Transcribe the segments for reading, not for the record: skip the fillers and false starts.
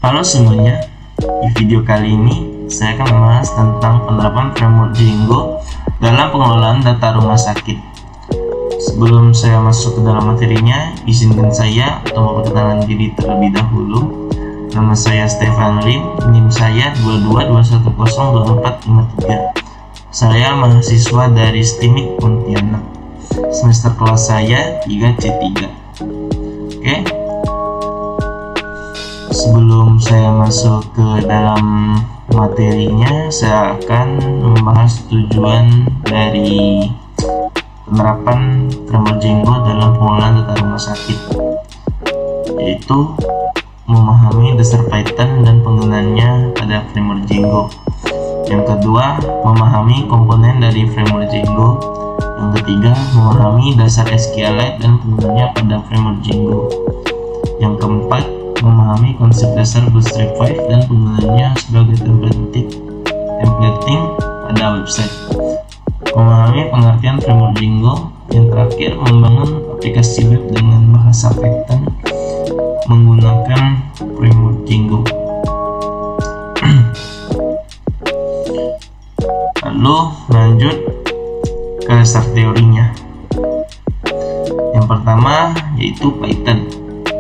Halo semuanya, di video kali ini saya akan membahas tentang penerapan framework Django dalam pengelolaan data rumah sakit. Sebelum saya masuk ke dalam materinya, izinkan saya untuk memperkenalkan diri terlebih dahulu. Nama saya Stefan Lim, NIM saya 22210453. Saya mahasiswa dari STIMIK Pontianak. Semester kelas saya 3C3. Oke. Sebelum saya masuk ke dalam materinya, saya akan membahas tujuan dari penerapan framework Django dalam pengelolaan data rumah sakit, yaitu memahami dasar Python dan penggunaannya pada framework Django. Yang kedua, memahami komponen dari framework Django. Yang ketiga, memahami dasar SQLite dan penggunaannya pada framework Django. Yang keempat, memahami konsep dasar Bootstrap 5 dan penggunaannya sebagai templating pada website. Memahami pengertian framework Django. Yang terakhir, membangun aplikasi web dengan bahasa Python menggunakan framework Django. Lalu lanjut ke dasar teorinya. Yang pertama yaitu Python.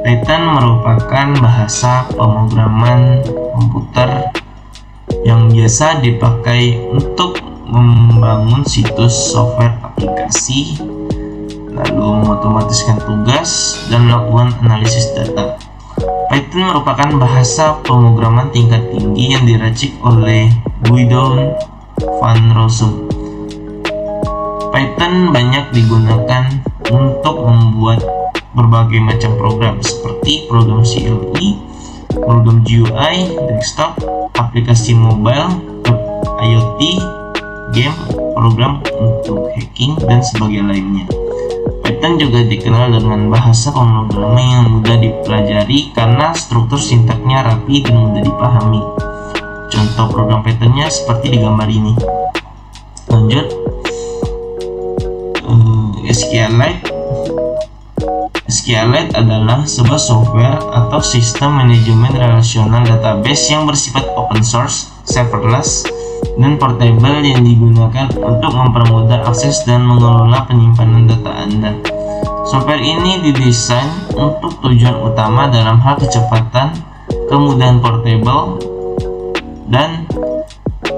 Python merupakan bahasa pemrograman komputer yang biasa dipakai untuk membangun situs software aplikasi, lalu mengotomatiskan tugas dan melakukan analisis data. Python merupakan bahasa pemrograman tingkat tinggi yang diracik oleh Guido van Rossum. Python banyak digunakan untuk membuat berbagai macam program seperti program CLI, program GUI, desktop, aplikasi mobile, IoT, game, program untuk hacking, dan sebagainya lainnya. Python juga dikenal dengan bahasa pemrograman yang mudah dipelajari karena struktur sintaknya rapi dan mudah dipahami. Contoh program Pythonnya seperti di gambar ini. Lanjut, SQLite. SQLite adalah sebuah software atau sistem manajemen relasional database yang bersifat open source, serverless, dan portable yang digunakan untuk mempermudah akses dan mengelola penyimpanan data Anda. Software ini didesain untuk tujuan utama dalam hal kecepatan, kemudahan portable, dan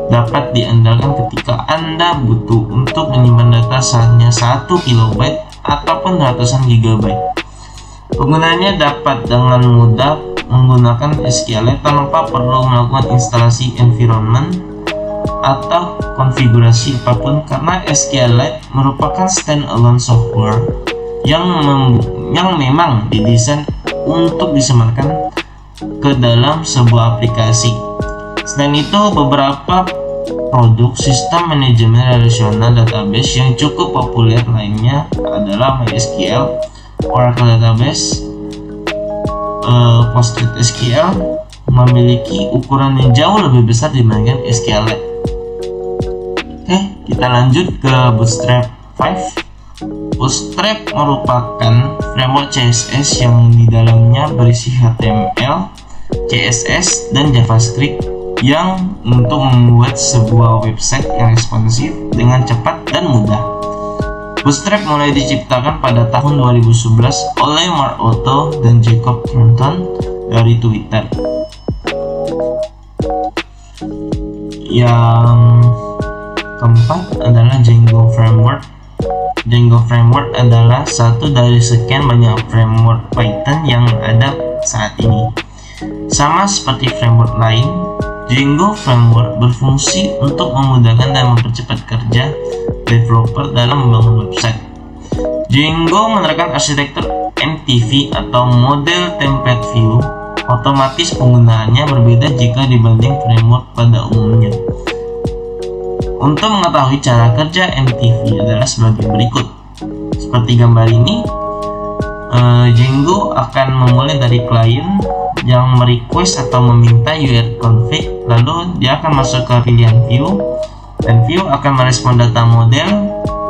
dapat diandalkan ketika Anda butuh untuk menyimpan data hanya 1 KB ataupun ratusan GB. Penggunanya dapat dengan mudah menggunakan SQLite tanpa perlu melakukan instalasi environment atau konfigurasi apapun karena SQLite merupakan standalone software yang memang didesain untuk disematkan ke dalam sebuah aplikasi. Selain itu, beberapa produk sistem manajemen relasional database yang cukup populer lainnya adalah MySQL, Oracle Database, PostgreSQL memiliki ukuran yang jauh lebih besar dibandingkan SQLite. Oke, kita lanjut ke Bootstrap 5. Bootstrap merupakan framework CSS yang di dalamnya berisi HTML, CSS, dan JavaScript yang untuk membuat sebuah website yang responsif dengan cepat dan mudah. Bootstrap mulai diciptakan pada tahun 2011 oleh Mark Otto dan Jacob Thornton dari Twitter. Yang keempat adalah Django Framework. Django Framework adalah satu dari sekian banyak framework Python yang ada saat ini. Sama seperti framework lain, Django Framework berfungsi untuk memudahkan dan mempercepat kerja developer dalam membangun website. Django menerapkan arsitektur MTV atau Model Template View. Otomatis penggunaannya berbeda jika dibanding framework pada umumnya. Untuk mengetahui cara kerja MTV adalah sebagai berikut. Seperti gambar ini, Django akan memulai dari klien yang merequest atau meminta URL config, lalu dia akan masuk ke pilihan view, dan view akan merespon data model,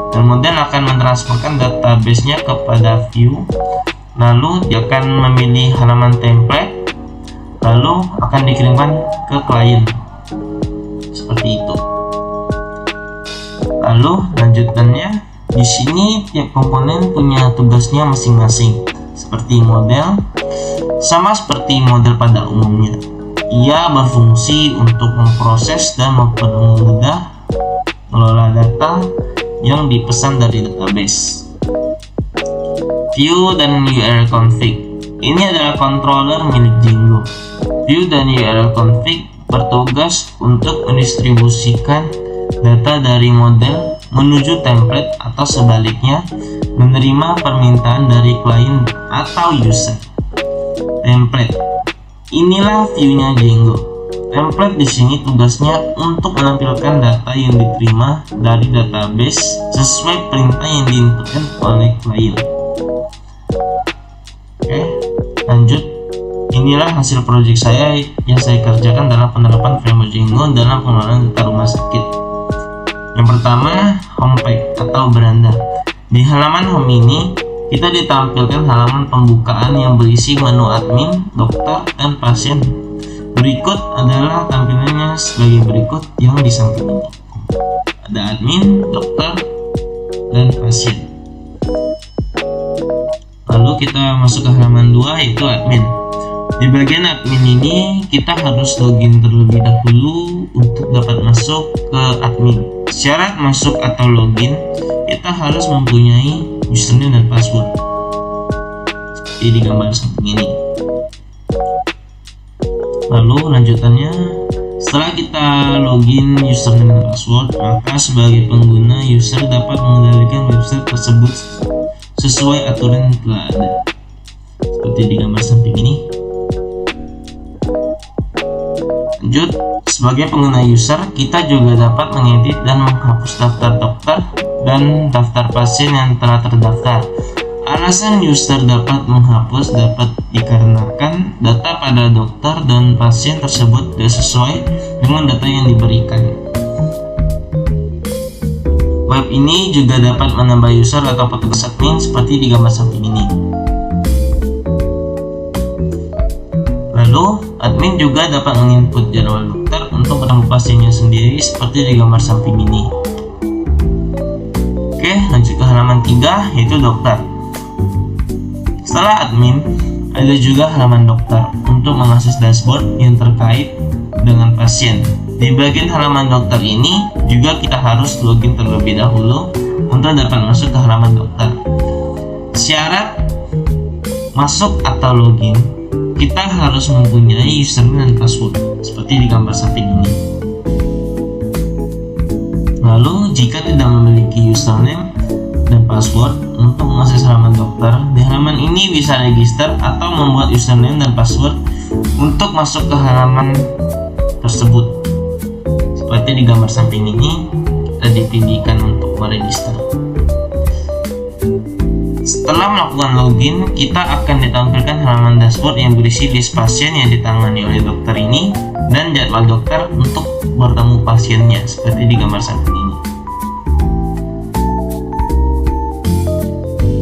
dan model akan mentransferkan database-nya kepada view, lalu dia akan memilih halaman template, lalu akan dikirimkan ke klien seperti itu. Lalu lanjutannya, di sini tiap komponen punya tugasnya masing-masing. Seperti model, sama seperti model pada umumnya, ia berfungsi untuk memproses dan mempermudah mengelola data yang dipesan dari database. View dan URL config, ini adalah controller milik Django. View dan URL config bertugas untuk mendistribusikan data dari model menuju template atau sebaliknya, menerima permintaan dari klien atau user. Template, inilah view-nya Django. Template di sini tugasnya untuk menampilkan data yang diterima dari database sesuai perintah yang diinputkan oleh klien. Oke, lanjut. Inilah hasil proyek saya yang saya kerjakan dalam penerapan framework Django dalam pengelolaan data rumah sakit. Yang pertama, homepage atau beranda. Di halaman home ini, kita ditampilkan halaman pembukaan yang berisi menu admin, dokter, dan pasien. Berikut adalah tampilannya sebagai berikut yang di samping ini. Ada admin, dokter, dan pasien. Lalu kita masuk ke halaman 2, yaitu admin. Di bagian admin ini, kita harus login terlebih dahulu untuk dapat masuk ke admin. Syarat masuk atau login, kita harus mempunyai username dan password seperti di gambar samping ini. Lalu lanjutannya, setelah kita login username dan password, maka sebagai pengguna user dapat mengendalikan website tersebut sesuai aturan yang telah ada seperti di gambar samping ini. Lanjut, sebagai pengguna user, kita juga dapat mengedit dan menghapus daftar dokter dan daftar pasien yang telah terdaftar. Alasan user dapat menghapus dapat dikarenakan data pada dokter dan pasien tersebut tidak sesuai dengan data yang diberikan. Web ini juga dapat menambah user atau petugas admin seperti di gambar samping ini. Lalu, admin juga dapat menginput jadwal dokter untuk ketemu pasiennya sendiri seperti di gambar samping ini. Oke, lanjut ke halaman 3, yaitu dokter. Setelah admin, ada juga halaman dokter untuk mengakses dashboard yang terkait dengan pasien. Di bagian halaman dokter ini juga kita harus login terlebih dahulu untuk dapat masuk ke halaman dokter. Syarat masuk atau login, kita harus mempunyai username dan password seperti di gambar samping ini. Lalu jika tidak memiliki username dan password untuk mengakses halaman dokter, di halaman ini bisa register atau membuat username dan password untuk masuk ke halaman tersebut. Seperti di gambar samping ini, kita dipilihkan untuk meregister. Setelah melakukan login, kita akan ditampilkan halaman dashboard yang berisi list pasien yang ditangani oleh dokter ini dan jadwal dokter untuk bertemu pasiennya seperti di gambar samping ini.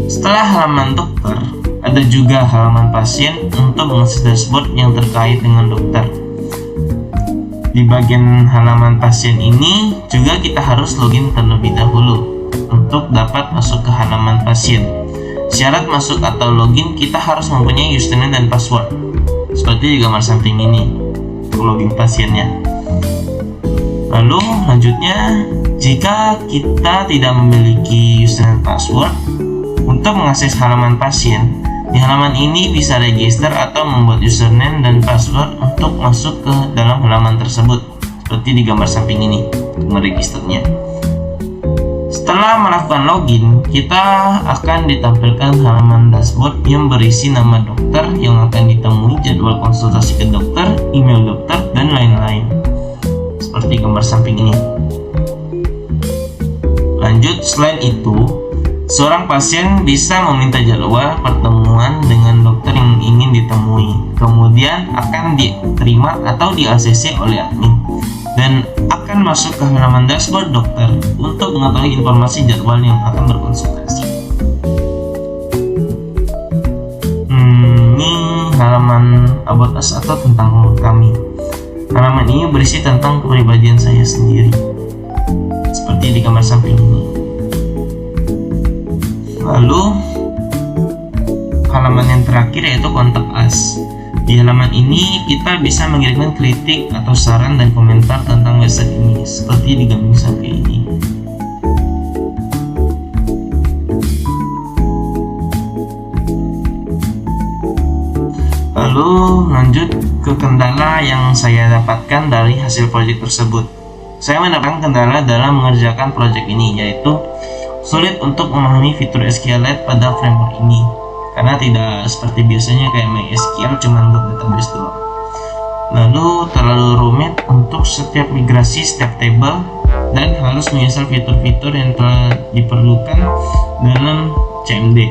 Setelah halaman dokter, ada juga halaman pasien untuk mengakses dashboard yang terkait dengan dokter. Di bagian halaman pasien ini juga kita harus login terlebih dahulu untuk dapat masuk ke halaman pasien. Syarat masuk atau login, kita harus mempunyai username dan password seperti di gambar samping ini untuk login pasiennya. Lalu lanjutnya, jika kita tidak memiliki username dan password untuk mengakses halaman pasien, di halaman ini bisa register atau membuat username dan password untuk masuk ke dalam halaman tersebut seperti di gambar samping ini untuk meregisternya. Setelah melakukan login, kita akan ditampilkan halaman dashboard yang berisi nama dokter yang akan ditemui, jadwal konsultasi ke dokter, email dokter, dan lain-lain seperti gambar samping ini. Lanjut, selain itu, seorang pasien bisa meminta jadwal pertemuan dengan dokter yang ingin ditemui, kemudian akan diterima atau di-ACC oleh admin dan akan masuk ke halaman dashboard dokter untuk mengetahui informasi jadwal yang akan berkonsultasi. Ini halaman About us atau tentang kami. Halaman ini berisi tentang kepribadian saya sendiri, seperti di gambar samping ini. Lalu halaman yang terakhir yaitu kontak us. Di halaman ini kita bisa mengirimkan kritik atau saran dan komentar tentang website ini, seperti di gambar samping ini. Lalu lanjut ke kendala yang saya dapatkan dari hasil proyek tersebut. Saya mendapatkan kendala dalam mengerjakan proyek ini, yaitu sulit untuk memahami fitur SQLite pada framework ini, karena tidak seperti biasanya kayak MySQL cuma buat database doang. Lalu terlalu rumit untuk setiap migrasi setiap table dan harus menginstal fitur-fitur yang telah diperlukan dalam CMD.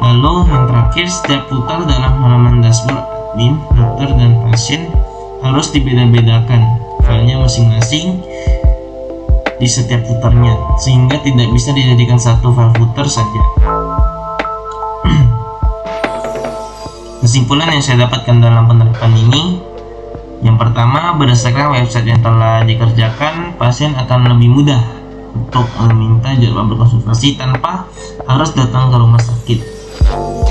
Lalu yang terakhir, setiap putar dalam halaman dashboard admin, dokter, dan pasien harus dibeda-bedakan filenya masing-masing di setiap putarnya, sehingga tidak bisa dijadikan satu file footer saja. Kesimpulan yang saya dapatkan dalam penerapan ini, yang pertama, berdasarkan website yang telah dikerjakan, pasien akan lebih mudah untuk meminta jadwal berkonsultasi tanpa harus datang ke rumah sakit.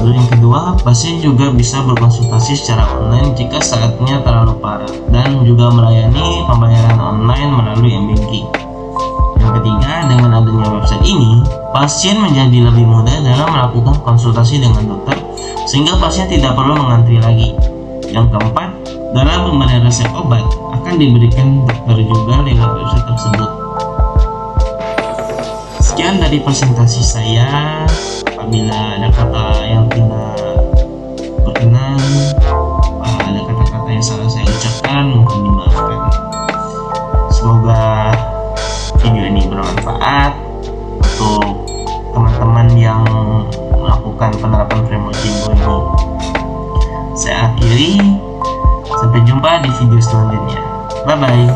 Lalu yang kedua, pasien juga bisa berkonsultasi secara online jika saatnya terlalu parah, dan juga melayani pembayaran online melalui m-banking. Yang ketiga, dengan adanya website ini, pasien menjadi lebih mudah dalam melakukan konsultasi dengan dokter, sehingga pasien tidak perlu mengantri lagi. Yang keempat, dalam pemberian resep obat akan diberikan dokter juga lewat website tersebut. Sekian dari presentasi saya. Apabila ada kata yang tidak berkenan, ada kata-kata yang salah saya ucapkan, mohon dimaafkan. Semoga video ini bermanfaat untuk teman-teman yang melakukan penerapan framework Jimbo ini. Saya akhiri, sampai jumpa di video selanjutnya. Bye bye.